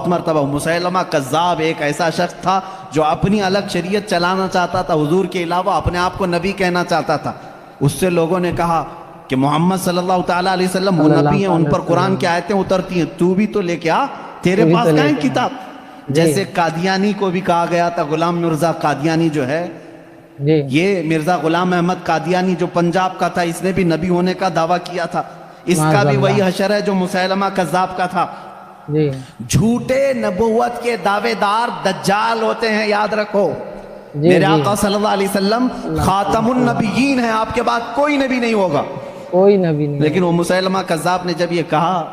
مرتبہ مسیلمہ کذاب ایک ایسا شخص تھا جو اپنی الگ شریعت چلانا چاہتا تھا، حضور کے علاوہ اپنے آپ کو نبی کہنا چاہتا تھا۔ اس سے لوگوں نے کہا کہ محمد صلی اللہ تعالیٰ علیہ وسلم وہ نبی ہیں، ان پر قرآن کی آیتیں اترتی ہیں، تو بھی تو لے کے آ، تیرے پاس کہاں ہے کتاب؟ جیسے قادیانی کو بھی کہا گیا تھا، غلام مرزا قادیانی جو ہے، یہ مرزا غلام احمد قادیانی جو پنجاب کا تھا، اس نے بھی نبی ہونے کا دعویٰ کیا تھا۔ اس کا بھی وہی حشر ہے جو مسیلمہ کذاب کا تھا۔ جھوٹے نبوت کے دعوے دار دجال ہوتے ہیں، یاد رکھو۔ میرے آقا صلی اللہ علیہ وسلم خاتم النبیین ہیں، آپ کے بعد کوئی نبی نہیں ہوگا، کوئی نبی نہیں۔ لیکن وہ مسیلمہ کذاب نے جب یہ کہا،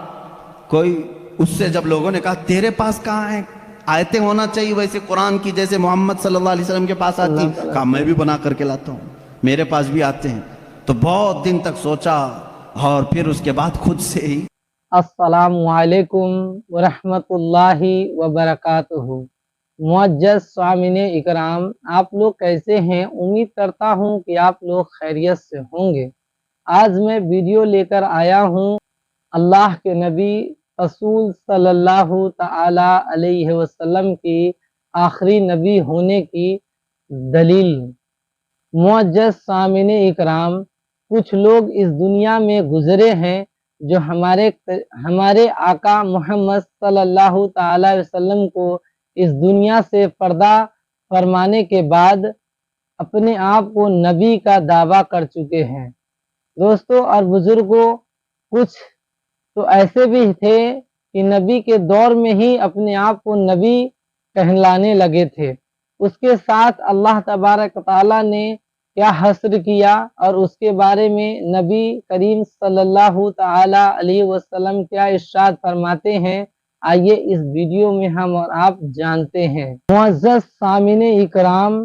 کوئی اس سے جب لوگوں نے کہا تیرے پاس کہاں ہیں آیتیں ہونا چاہیے ویسے قرآن کی جیسے محمد صلی اللہ علیہ وسلم کے پاس آتی ہیں، کہا میں بھی بنا کر کے لاتا ہوں، میرے پاس بھی آتے ہیں۔ تو بہت دن تک سوچا اور پھر اس کے بعد خود سے ہی۔ السلام علیکم ورحمۃ اللہ وبرکاتہ۔ معزز سامعین اکرام، آپ لوگ کیسے ہیں؟ امید کرتا ہوں کہ آپ لوگ خیریت سے ہوں گے۔ آج میں ویڈیو لے کر آیا ہوں اللہ کے نبی رسول صلی اللہ تعالی علیہ وسلم کی آخری نبی ہونے کی دلیل۔ معزز سامعین اکرام، کچھ لوگ اس دنیا میں گزرے ہیں جو ہمارے آقا محمد صلی اللہ تعالی وسلم کو اس دنیا سے پردہ فرمانے کے بعد اپنے آپ کو نبی کا دعویٰ کر چکے ہیں۔ دوستوں اور بزرگوں، کچھ تو ایسے بھی تھے کہ نبی کے دور میں ہی اپنے آپ کو نبی کہلانے لگے تھے۔ اس کے ساتھ اللہ تبارک تعالیٰ نے کیا حشر کیا اور اس کے بارے میں نبی کریم صلی اللہ تعالی علیہ وسلم کیا ارشاد فرماتے ہیں، آئیے اس ویڈیو میں ہم اور آپ جانتے ہیں۔ معزز سامعین اکرام،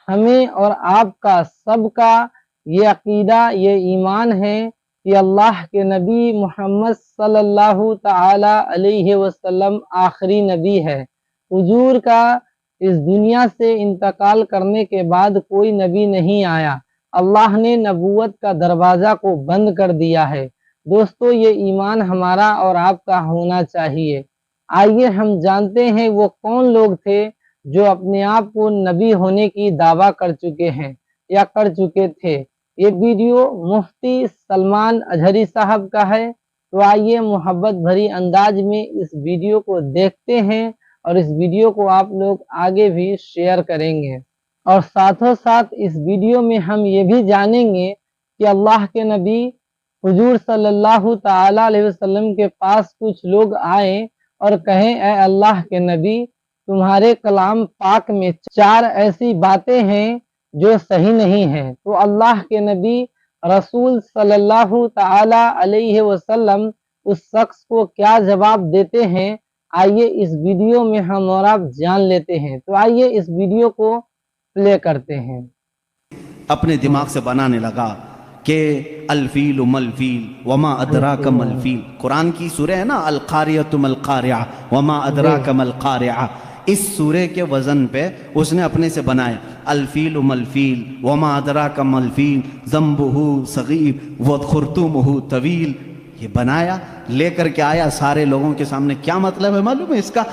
ہمیں اور آپ کا سب کا یہ عقیدہ، یہ ایمان ہے کہ اللہ کے نبی محمد صلی اللہ تعالی علیہ وسلم آخری نبی ہے۔ حضور کا اس دنیا سے انتقال کرنے کے بعد کوئی نبی نہیں آیا، اللہ نے نبوت کا دروازہ کو بند کر دیا ہے۔ دوستو، یہ ایمان ہمارا اور آپ کا ہونا چاہیے۔ آئیے ہم جانتے ہیں وہ کون لوگ تھے جو اپنے آپ کو نبی ہونے کی دعویٰ کر چکے ہیں یا کر چکے تھے۔ یہ ویڈیو مفتی سلمان اظہری صاحب کا ہے، تو آئیے محبت بھری انداز میں اس ویڈیو کو دیکھتے ہیں اور اس ویڈیو کو آپ لوگ آگے بھی شیئر کریں گے، اور ساتھوں ساتھ اس ویڈیو میں ہم یہ بھی جانیں گے کہ اللہ کے نبی حضور صلی اللہ تعالی علیہ وسلم کے پاس کچھ لوگ آئیں اور کہیں اے اللہ کے نبی، تمہارے کلام پاک میں 4 ایسی باتیں ہیں جو صحیح نہیں ہیں۔ تو اللہ کے نبی رسول صلی اللہ تعالی علیہ وسلم اس شخص کو کیا جواب دیتے ہیں، آئیے اس ویڈیو میں ہم اور آپ جان لیتے ہیں۔ تو آئیے اس ویڈیو کو پلے کرتے ہیں۔ اپنے دماغ سے بنانے لگا کہ الفیل ملفیل وما ادراک ملفیل، قرآن کی سورہ ہے نا، القاریۃ ملقاریہ وما ادراک ملقاریہ، اس سورے کے وزن پہ اس نے اپنے سے بنایا الفیل ملفیل وما ادراک ملفیل ذنبہ صغیر وخرطومہ طویل، یہ بنایا، لے کر کے آیا سارے لوگوں کے سامنے۔ کیا مطلب ہے معلوم ہے اس کا؟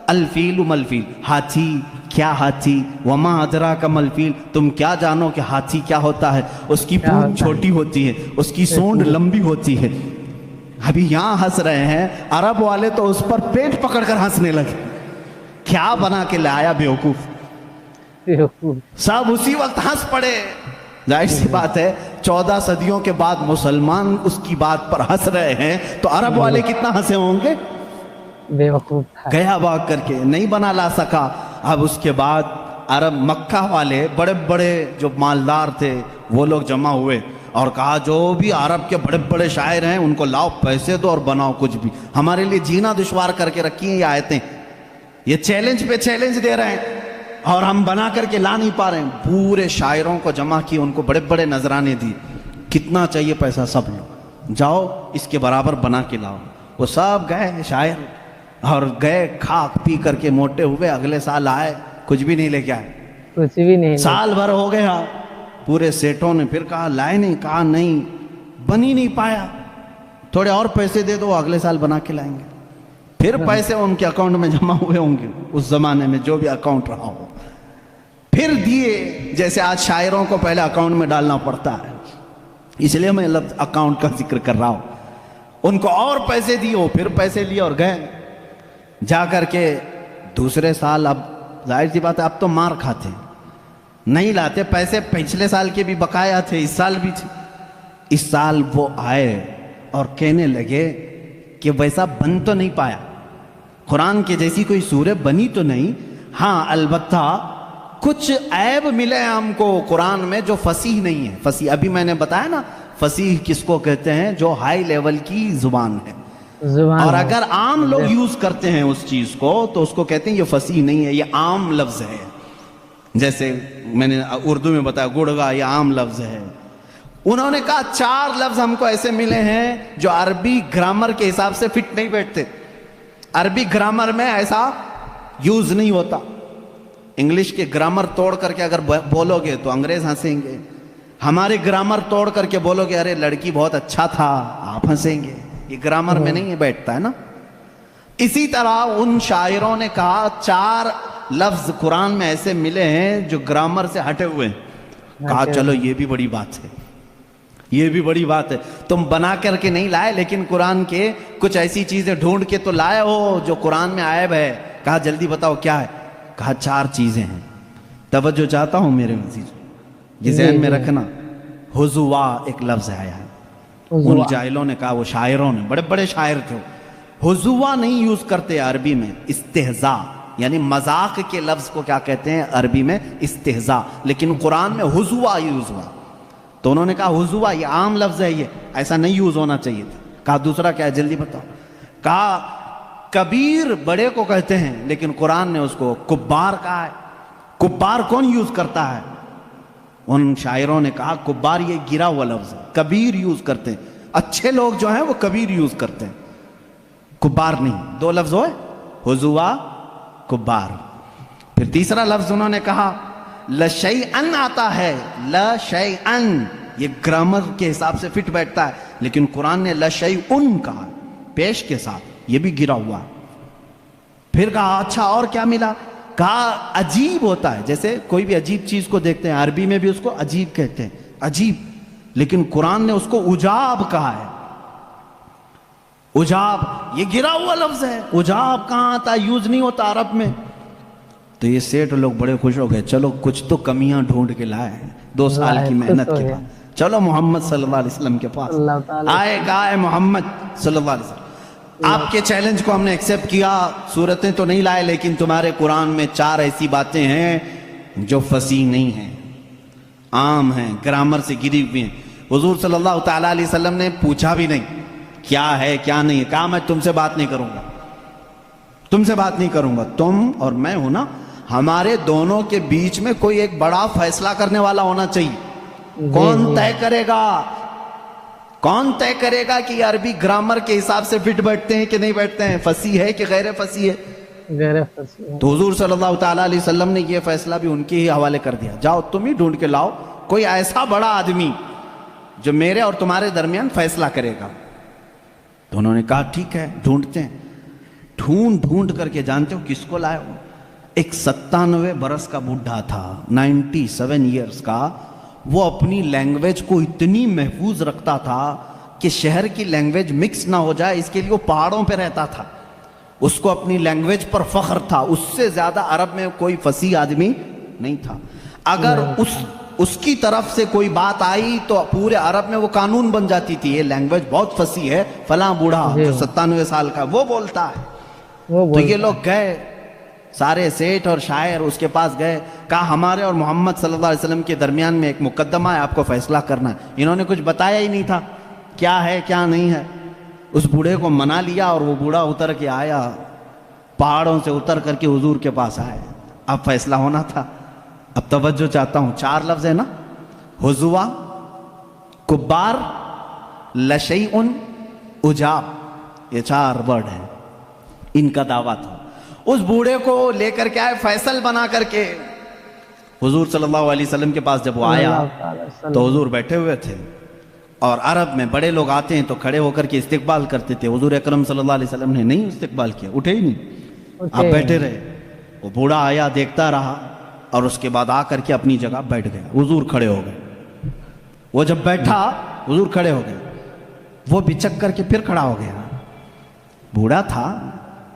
الفیل ملفیل، ہاتھی، کیا ہاتھی، وما ادراک ملفیل، تم کیا جانو کہ ہاتھی کیا ہوتا ہے؟ اس کی پونچھ چھوٹی ہوتی ہے، اس کی سونڈ لمبی ہوتی ہے۔ ابھی یہاں ہنس رہے ہیں، عرب والے تو اس پر پیٹ پکڑ کر ہنسنے لگے، کیا بنا کے لایا بیوقوف، سب اسی وقت ہنس پڑے۔ ظاہر سی بات ہے 14 صدیوں کے بعد مسلمان اس کی بات پر ہنس رہے ہیں تو عرب والے کتنا ہنسے ہوں گے؟ گیا بھاگ کر کے، نہیں بنا لا سکا۔ اب اس کے بعد عرب مکہ والے بڑے بڑے جو مالدار تھے وہ لوگ جمع ہوئے اور کہا جو بھی عرب کے بڑے بڑے شاعر ہیں ان کو لاؤ، پیسے دو اور بناؤ کچھ بھی، ہمارے لیے جینا دشوار کر کے رکھی ہیں یہ آیتیں، یہ چیلنج پہ چیلنج دے رہے ہیں اور ہم بنا کر کے لا نہیں پا رہے ہیں۔ پورے شاعروں کو جمع کی، ان کو بڑے بڑے نذرانے دی، کتنا چاہیے پیسہ سب لو، جاؤ اس کے برابر بنا کے لاؤ۔ وہ سب گئے شاعر اور گئے، کھا پی کر کے موٹے ہوئے، اگلے سال آئے کچھ بھی نہیں لے کے آئے، کچھ بھی نہیں، سال بھر ہو گیا۔ پورے سیٹوں نے پھر کہا لائے نہیں، کہا نہیں، بن ہی نہیں پایا، تھوڑے اور پیسے دے دو اگلے سال بنا کے لائیں گے۔ پھر پیسے ان کے اکاؤنٹ میں جمع ہوئے ہوں گے اس زمانے میں جو بھی اکاؤنٹ رہا ہو، پھر دیے، جیسے آج شاعروں کو پہلے اکاؤنٹ میں ڈالنا پڑتا ہے، اس لیے میں لفظ اکاؤنٹ کا ذکر کر رہا ہوں۔ ان کو اور پیسے دیے، پھر پیسے لیے اور گئے، جا کر کے دوسرے سال، اب ظاہر سی بات ہے اب تو مار کھاتے، نہیں لاتے پیسے، پچھلے سال کے بھی بقایا تھے، اس سال بھی تھے۔ اس سال وہ آئے اور کہنے لگے کہ ویسا بن تو نہیں پایا، قرآن کے جیسی کوئی سورہ بنی تو نہیں، ہاں البتہ کچھ عیب ملے ہم کو قرآن میں جو فصیح نہیں ہے۔ فصیح ابھی میں نے بتایا نا، فصیح کس کو کہتے ہیں؟ جو ہائی لیول کی زبان ہے، اور اگر عام لوگ یوز کرتے ہیں اس چیز کو تو اس کو کہتے ہیں یہ فصیح نہیں ہے، یہ عام لفظ ہے۔ جیسے میں نے اردو میں بتایا گڑگا، یہ عام لفظ ہے۔ انہوں نے کہا 4 لفظ ہم کو ایسے ملے ہیں جو عربی گرامر کے حساب سے فٹ نہیں بیٹھتے، عربی گرامر میں ایسا یوز نہیں ہوتا۔ انگلش کے گرامر توڑ کر کے اگر بولو گے تو انگریز ہنسیں گے، ہمارے گرامر توڑ کر کے بولو گے ارے لڑکی بہت اچھا تھا، آپ ہنسیں گے، یہ گرامر میں نہیں بیٹھتا ہے نا۔ اسی طرح ان شاعروں نے کہا 4 لفظ قرآن میں ایسے ملے ہیں جو گرامر سے ہٹے ہوئے ہیں۔ کہا چلو یہ بھی بڑی بات ہے، یہ بھی بڑی بات ہے، تم بنا کر کے نہیں لائے لیکن قرآن کے کچھ ایسی چیزیں ڈھونڈ کے تو لائے ہو جو قرآن میں عیب ہے۔ کہا جلدی بتاؤ کیا ہے؟ کہا 4 چیزیں ہیں۔ توجہ چاہتا ہوں میرے عزیز، یہ ذہن میں رکھنا، حضوا ایک لفظ آیا ہے۔ ان جاہلوں نے کہا، وہ شاعروں نے، بڑے بڑے شاعر تھے، حضوا نہیں یوز کرتے عربی میں، استہزاء، یعنی مذاق کے لفظ کو کیا کہتے ہیں عربی میں؟ استہزاء، لیکن قرآن میں حضوا یوز ہوا۔ تو انہوں نے کہا حضوا یہ عام لفظ ہے، یہ ایسا نہیں یوز ہونا چاہیے تھا۔ کہا دوسرا کیا ہے؟ جلدی بتاؤ۔ کہا کبیر بڑے کو کہتے ہیں لیکن قرآن نے اس کو کبار کہا ہے۔ کبار کون یوز کرتا ہے؟ ان شاعروں نے کہا کبار یہ گرا ہوا لفظ ہے، کبیر یوز کرتے ہیں، اچھے لوگ جو ہیں وہ کبیر یوز کرتے ہیں، کبار نہیں۔ 2 لفظ ہوئے، حضوا، کبار۔ پھر تیسرا لفظ انہوں نے کہا لشیئن آتا ہے، لشیئن، یہ گرامر کے حساب سے فٹ بیٹھتا ہے، لیکن قرآن نے لشیئن کہا پیش کے ساتھ، یہ بھی گرا ہوا۔ پھر کہا اچھا اور کیا ملا؟ کہا عجیب ہوتا ہے، جیسے کوئی بھی عجیب چیز کو دیکھتے ہیں عربی میں بھی اس کو عجیب کہتے ہیں، عجیب، لیکن قرآن نے اس کو عجاب کہا ہے۔ عجاب یہ گرا ہوا لفظ ہے، عجاب کہاں آتا ہے؟ یوز نہیں ہوتا عرب میں۔ تو یہ سیٹھ لوگ بڑے خوش ہو گئے، چلو کچھ تو کمیاں ڈھونڈ کے لائے ہیں 2 سال کی محنت کے بعد، چلو محمد صلی اللہ علیہ وسلم کے پاس آئے، کہا ہے محمد صلی اللہ علیہ وسلم آپ کے چیلنج کو ہم نے ایکسیپٹ کیا، صورتیں تو نہیں لائے لیکن تمہارے قرآن میں 4 ایسی باتیں ہیں جو فصیح نہیں ہیں، عام ہیں، گرامر سے گری ہوئی ہیں۔ حضور صلی اللہ تعالیٰ علیہ وسلم نے پوچھا بھی نہیں کیا ہے کیا نہیں ہے، کہا میں تم سے بات نہیں کروں گا، تم سے بات نہیں کروں گا، تم اور میں ہوں نا، ہمارے دونوں کے بیچ میں کوئی ایک بڑا فیصلہ کرنے والا ہونا چاہیے۔ کون طے کرے گا؟ کون طے کرے گا کہ یہ عربی گرامر کے حساب سے فٹ بیٹھتے ہیں کہ نہیں بیٹھتے ہیں، فصیح ہے کہ غیر فصیح ہے؟ غیر فصیح۔ تو حضور صلی اللہ تعالیٰ علیہ وسلم نے یہ فیصلہ بھی ان کے ہی حوالے کر دیا، جاؤ تم ہی ڈھونڈ کے لاؤ کوئی ایسا بڑا آدمی جو میرے اور تمہارے درمیان فیصلہ کرے گا۔ تو انہوں نے کہا ٹھیک ہے ڈھونڈتے ہیں۔ ڈھونڈ کر کے جانتے ہو کس کو لائے ہو؟ ایک 97 برس کا بڈھا تھا، 97 ایئرز کا، وہ اپنی لینگویج کو اتنی محفوظ رکھتا تھا کہ شہر کی لینگویج مکس نہ ہو جائے، اس کے لیے وہ پہاڑوں پہ رہتا تھا، اس کو اپنی لینگویج پر فخر تھا، اس سے زیادہ عرب میں کوئی فصیح آدمی نہیں تھا۔ اگر اس کی طرف سے کوئی بات آئی تو پورے عرب میں وہ قانون بن جاتی تھی، یہ لینگویج بہت فصیح ہے، فلاں بوڑھا جو 97 سال کا وہ بولتا ہے۔ تو یہ لوگ گئے، سارے سیٹھ اور شاعر اس کے پاس گئے، کہا ہمارے اور محمد صلی اللہ علیہ وسلم کے درمیان میں ایک مقدمہ ہے، آپ کو فیصلہ کرنا ہے۔ انہوں نے کچھ بتایا ہی نہیں تھا کیا ہے کیا نہیں ہے۔ اس بوڑھے کو منا لیا اور وہ بوڑھا اتر کے آیا، پہاڑوں سے اتر کر کے حضور کے پاس آئے۔ اب فیصلہ ہونا تھا۔ اب توجہ چاہتا ہوں، 4 لفظ ہے نا، حضوا، کبار، لشیئن، عجاب، یہ 4 ورڈ ہیں، ان کا دعویٰ تھا۔ اس بوڑھے کو لے کر کے آئے، فیصل بنا کر کے حضور صلی اللہ علیہ وسلم کے پاس جب وہ آیا تو حضور بیٹھے ہوئے تھے، اور عرب میں بڑے لوگ آتے ہیں تو کھڑے ہو کر کے استقبال کرتے تھے. حضور اکرم صلی اللہ علیہ وسلم نے نہیں استقبال کیا, اٹھے ہی نہیں, آپ بیٹھے رہے. وہ بوڑھا آیا, دیکھتا رہا, اور اس کے بعد آ کر کے اپنی جگہ بیٹھ گیا. حضور کھڑے ہو گئے. وہ جب بیٹھا حضور کھڑے ہو گئے. وہ بچک کر کے پھر کھڑا ہو گیا. بوڑھا تھا,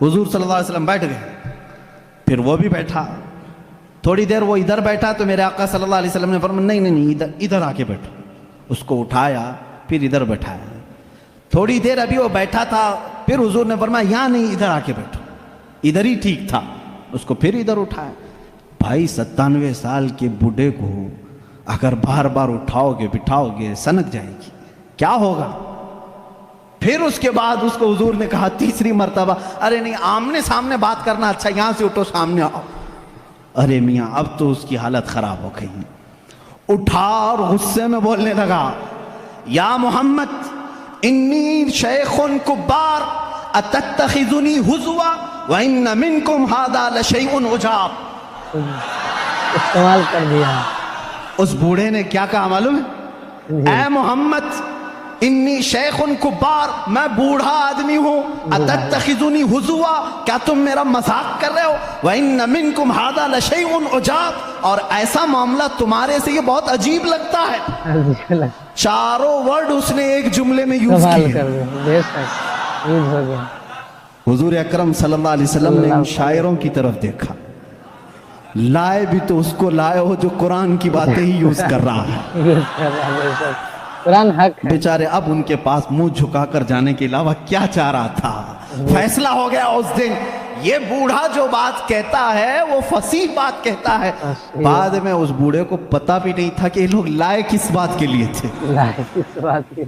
حضور صلی اللہ علیہ وسلم بیٹھ گئے, پھر وہ بھی بیٹھا. تھوڑی دیر وہ ادھر بیٹھا تو میرے آقا صلی اللہ علیہ وسلم نے فرمایا نہیں نہیں نہیں, ادھر آ کے بیٹھو. اس کو اٹھایا, پھر ادھر بیٹھایا. تھوڑی دیر ابھی وہ بیٹھا تھا, پھر حضور نے فرمایا یہاں نہیں, ادھر آ کے بیٹھو, ادھر ہی ٹھیک تھا. اس کو پھر ادھر اٹھایا. بھائی 97 سال کے بوڑھے کو اگر بار بار اٹھاؤ گے بٹھاؤ گے سنک جائے گی, کیا ہوگا؟ پھر اس کے بعد اس کو حضور نے کہا تیسری مرتبہ, ارے نہیں آمنے سامنے بات کرنا اچھا, یہاں سے اٹھو سامنے آؤ. ارے میاں اب تو اس کی حالت خراب ہو گئی. اٹھا اور غصے میں بولنے لگا, یا محمد انی شیخ کبار اتتخذنی حزوا وان منکم ھذا لشیء عجاب. استعمال کر دیا. اس بوڑھے نے کیا کہا معلوم ہے؟ اے محمد انی شیخ کبار, میں بوڑھا آدمی ہوں, اتتخذنی حزوا, کیا تم میرا مذاق کر رہے ہو؟ وَإِنَّ مِنْكُمْ هَذَا لَشَيْءٌ عُجَابٌ, اور ایسا معاملہ تمہارے سے یہ بہت عجیب لگتا ہے. چاروں ورڈ اس نے ایک جملے میں یوز کیے. حضور اکرم صلی اللہ علیہ وسلم نے ان شاعروں کی طرف دیکھا, لائے بھی تو اس کو لائے ہو جو قرآن کی باتیں ہی یوز کر رہا ہے. قرآن حق ہے. بیچارے اب ان کے پاس منہ جھکا کر جانے کے علاوہ کیا چاہ رہا تھا؟ فیصلہ ہو گیا اس دن. یہ بوڑھا جو بات کہتا ہے وہ فصیح بات کہتا ہے. بعد میں اس بوڑھے کو پتہ بھی نہیں تھا کہ یہ لوگ لائے کس بات کے لیے تھے,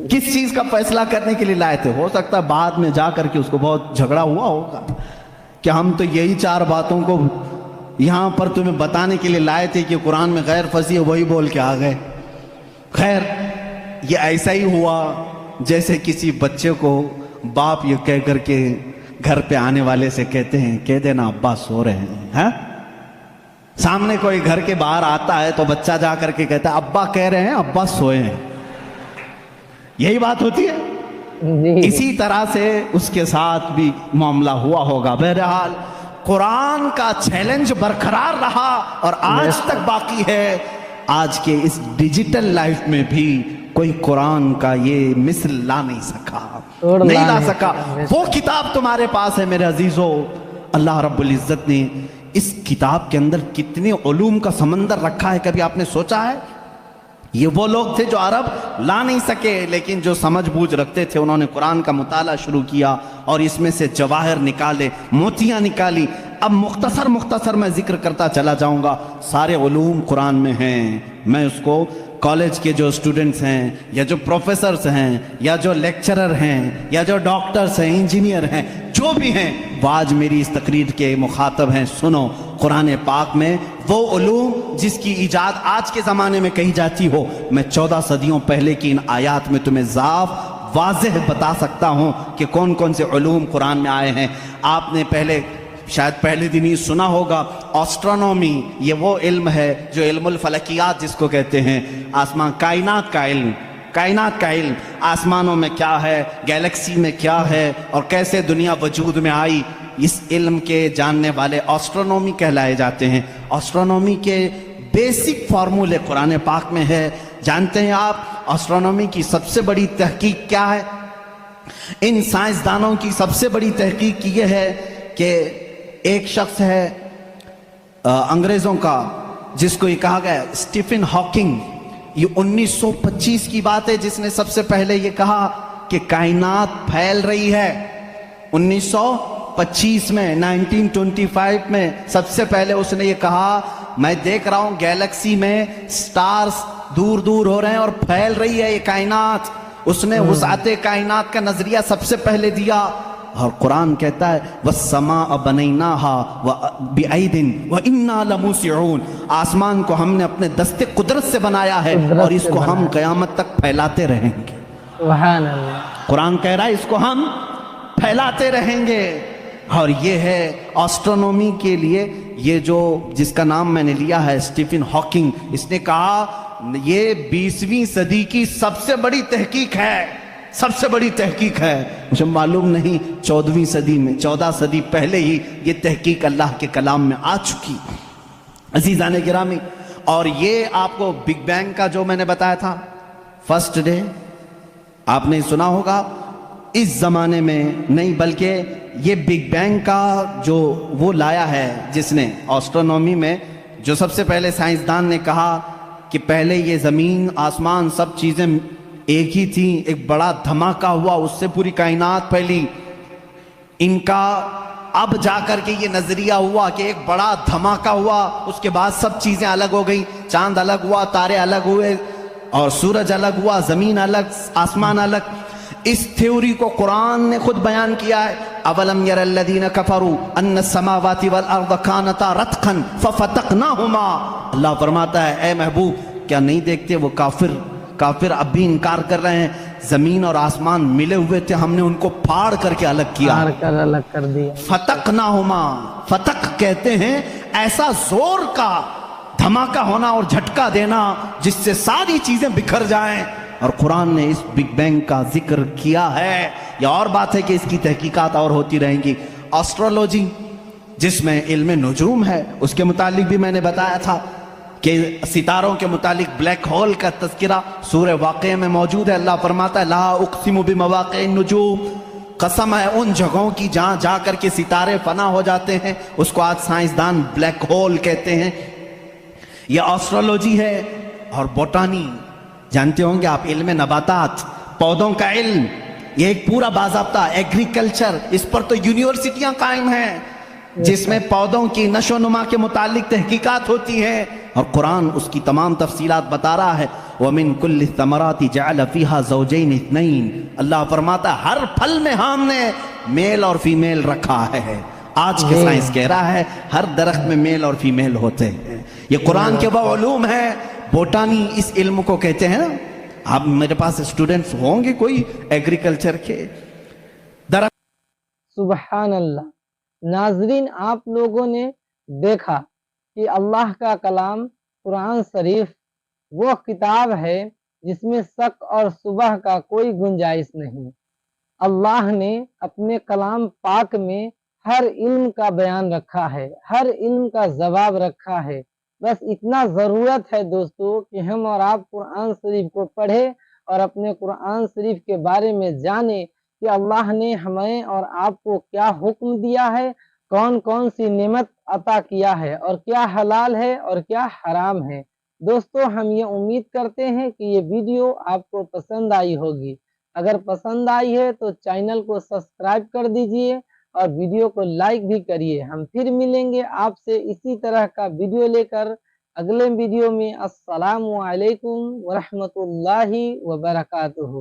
کس چیز کا فیصلہ کرنے کے لیے لائے تھے. ہو سکتا ہے بعد میں جا کر کے اس کو بہت جھگڑا ہوا ہوگا کہ ہم تو یہی 4 باتوں کو یہاں پر تمہیں بتانے کے لیے لائے تھے کہ قرآن میں غیر فصیح وہی بول کے آ گئے. خیر یہ ایسا ہی ہوا جیسے کسی بچے کو باپ یہ کہہ کر کے گھر پہ آنے والے سے کہتے ہیں کہہ دینا ابا سو رہے ہیں. ہاں سامنے کوئی گھر کے باہر آتا ہے تو بچہ جا کر کے کہتا ہے ابا کہہ رہے ہیں ابا سوئے ہیں. یہی بات ہوتی ہے. اسی طرح سے اس کے ساتھ بھی معاملہ ہوا ہوگا. بہرحال قرآن کا چیلنج برقرار رہا اور آج تک باقی ہے. آج کے اس ڈیجیٹل لائف میں بھی کوئی قرآن کا یہ مثل لا نہیں سکا, نہیں لا سکا. وہ کتاب تمہارے پاس ہے میرے عزیزو. اللہ رب العزت نے اس کتاب کے اندر کتنے علوم کا سمندر رکھا ہے, کبھی آپ نے سوچا ہے؟ یہ وہ لوگ تھے جو عرب لا نہیں سکے, لیکن جو سمجھ بوجھ رکھتے تھے انہوں نے قرآن کا مطالعہ شروع کیا اور اس میں سے جواہر نکالے, موتیاں نکالی. اب مختصر میں ذکر کرتا چلا جاؤں گا. سارے علوم قرآن میں ہیں. میں اس کو کالج کے جو اسٹوڈنٹس ہیں یا جو پروفیسرز ہیں یا جو لیکچرر ہیں یا جو ڈاکٹرز ہیں انجینئر ہیں جو بھی ہیں وہ آج میری اس تقریر کے مخاطب ہیں. سنو, قرآن پاک میں وہ علوم جس کی ایجاد آج کے زمانے میں کہی جاتی ہو, میں 14 صدیوں پہلے کی ان آیات میں تمہیں صاف واضح بتا سکتا ہوں کہ کون کون سے علوم قرآن میں آئے ہیں. آپ نے شاید پہلے دن ہی سنا ہوگا آسٹرونومی. یہ وہ علم ہے جو علم الفلکیات جس کو کہتے ہیں, آسمان کائنات کا علم. کائنات کا علم, آسمانوں میں کیا ہے, گیلیکسی میں کیا ہے اور کیسے دنیا وجود میں آئی, اس علم کے جاننے والے آسٹرونومی کہلائے جاتے ہیں. آسٹرونومی کے بیسک فارمولے قرآن پاک میں ہے. جانتے ہیں آپ آسٹرونومی کی سب سے بڑی تحقیق کیا ہے؟ ان سائنسدانوں کی سب سے بڑی تحقیق یہ ہے کہ ایک شخص ہے انگریزوں کا جس کو یہ کہا گیا اسٹیفن ہاکنگ. یہ 1925 کی بات ہے جس نے سب سے پہلے یہ کہا کہ کائنات پھیل رہی ہے. 1925 میں 1925 میں سب سے پہلے اس نے یہ کہا میں دیکھ رہا ہوں گیلیکسی میں سٹارز دور دور ہو رہے ہیں اور پھیل رہی ہے یہ کائنات. اس نے وسعت کائنات کا نظریہ سب سے پہلے دیا. اور قرآن کہتا ہے وَالسَّمَاءَ بَنَيْنَاهَا بِأَيْدٍ وَإِنَّا لَمُوسِعُونَ, آسمان کو ہم نے اپنے دست قدرت سے بنایا ہے اور اس کو ہم قیامت تک پھیلاتے رہیں گے. سبحان اللہ. قرآن کہہ رہا ہے اس کو ہم پھیلاتے رہیں گے. اور یہ ہے آسٹرونومی کے لیے یہ جو جس کا نام میں نے لیا ہے اسٹیفن ہاکنگ. اس نے کہا یہ 20ویں صدی کی سب سے بڑی تحقیق ہے، سب سے بڑی تحقیق ہے۔ مجھے معلوم نہیں 14ویں صدی میں، 14 صدی پہلے ہی یہ تحقیق اللہ کے کلام میں آ چکی۔ عزیزان گرامی، اور یہ آپ کو بگ بینگ کا جو میں نے بتایا تھا فرسٹ ڈے، آپ نے سنا ہوگا، اس زمانے میں نہیں بلکہ یہ بگ بینگ کا جو وہ لایا ہے جس نے آسٹرونومی میں، جو سب سے پہلے سائنسدان نے کہا کہ پہلے یہ زمین آسمان سب چیزیں ایک ہی تھیں، ایک بڑا دھماکہ ہوا، اس سے پوری کائنات پھیلی۔ ان کا اب جا کر کے یہ نظریہ ہوا کہ ایک بڑا دھماکہ ہوا، اس کے بعد سب چیزیں الگ ہو گئیں، چاند الگ ہوا، تارے الگ ہوئے، اور سورج الگ ہوا، زمین الگ، آسمان الگ۔ اس تھیوری کو قرآن نے خود بیان کیا ہے۔ اولم یر الذین کفروا ان السماوات والارض کانتا رتقا ففتقناہما۔ اللہ فرماتا ہے اے محبوب کیا نہیں دیکھتے وہ کافر اب بھی انکار کر رہے ہیں، زمین اور آسمان ملے ہوئے تھے، ہم نے ان کو پھاڑ کر کے الگ کیا، پھاڑ کر الگ کر دیا۔ فتقناہما، فتق کہتے ہیں ایسا زور کا دھماکہ ہونا اور جھٹکا دینا جس سے ساری چیزیں بکھر جائیں، اور قرآن نے اس بگ بینگ کا ذکر کیا ہے۔ یہ اور بات ہے کہ اس کی تحقیقات اور ہوتی رہیں گی۔ آسٹرولوجی جس میں علم نجوم ہے، اس کے متعلق بھی میں نے بتایا تھا کہ ستاروں کے متعلق بلیک ہول کا تذکرہ سورہ واقعہ میں موجود ہے۔ اللہ فرماتا ہے لا اقسم بمواقع النجوم، قسم ہے ان جگہوں کی جہاں جا کر کے ستارے فنا ہو جاتے ہیں، اس کو آج سائنسدان بلیک ہول کہتے ہیں۔ یہ آسٹرولوجی ہے۔ اور بوٹانی جانتے ہوں گے آپ، علم نباتات، پودوں کا علم، یہ ایک پورا باضابطہ ایگریکلچر، اس پر تو یونیورسٹیاں قائم ہیں جس میں پودوں کی نشو و نما کے متعلق تحقیقات ہوتی ہیں، اور قرآن اس کی تمام تفصیلات بتا رہا ہے۔ وَمِن كُلِّ الثَّمَرَاتِ جَعَلَ فِيهَا زَوْجَيْنِ اثْنَيْنِ۔ اللہ فرماتا ہے ہر پھل میں ہم نے میل اور فیمیل رکھا ہے۔ آج کے سائنس کہہ رہا ہے ہر درخت میں میل اور فیمیل ہوتے ہیں۔ یہ قرآن کے وہ علوم ہے۔ بوٹانی اس علم کو کہتے ہیں نا، اب میرے پاس اسٹوڈنٹس ہوں گے کوئی ایگریکلچر کے، درخت۔ سبحان اللہ۔ ناظرین، آپ لوگوں نے دیکھا کہ اللہ کا کلام قرآن شریف وہ کتاب ہے جس میں شک اور شبہ کا کوئی گنجائش نہیں۔ اللہ نے اپنے کلام پاک میں ہر علم کا بیان رکھا ہے، ہر علم کا جواب رکھا ہے۔ بس اتنا ضرورت ہے دوستو کہ ہم اور آپ قرآن شریف کو پڑھیں اور اپنے قرآن شریف کے بارے میں جانیں کہ اللہ نے ہمیں اور آپ کو کیا حکم دیا ہے، کون کون سی نعمت عطا کیا ہے، اور کیا حلال ہے اور کیا حرام ہے۔ دوستو ہم یہ امید کرتے ہیں کہ یہ ویڈیو آپ کو پسند آئی ہوگی۔ اگر پسند آئی ہے تو چینل کو سبسکرائب کر دیجئے اور ویڈیو کو لائک بھی کریے۔ ہم پھر ملیں گے آپ سے اسی طرح کا ویڈیو لے کر اگلے ویڈیو میں۔ السلام علیکم ورحمۃ اللہ وبرکاتہ۔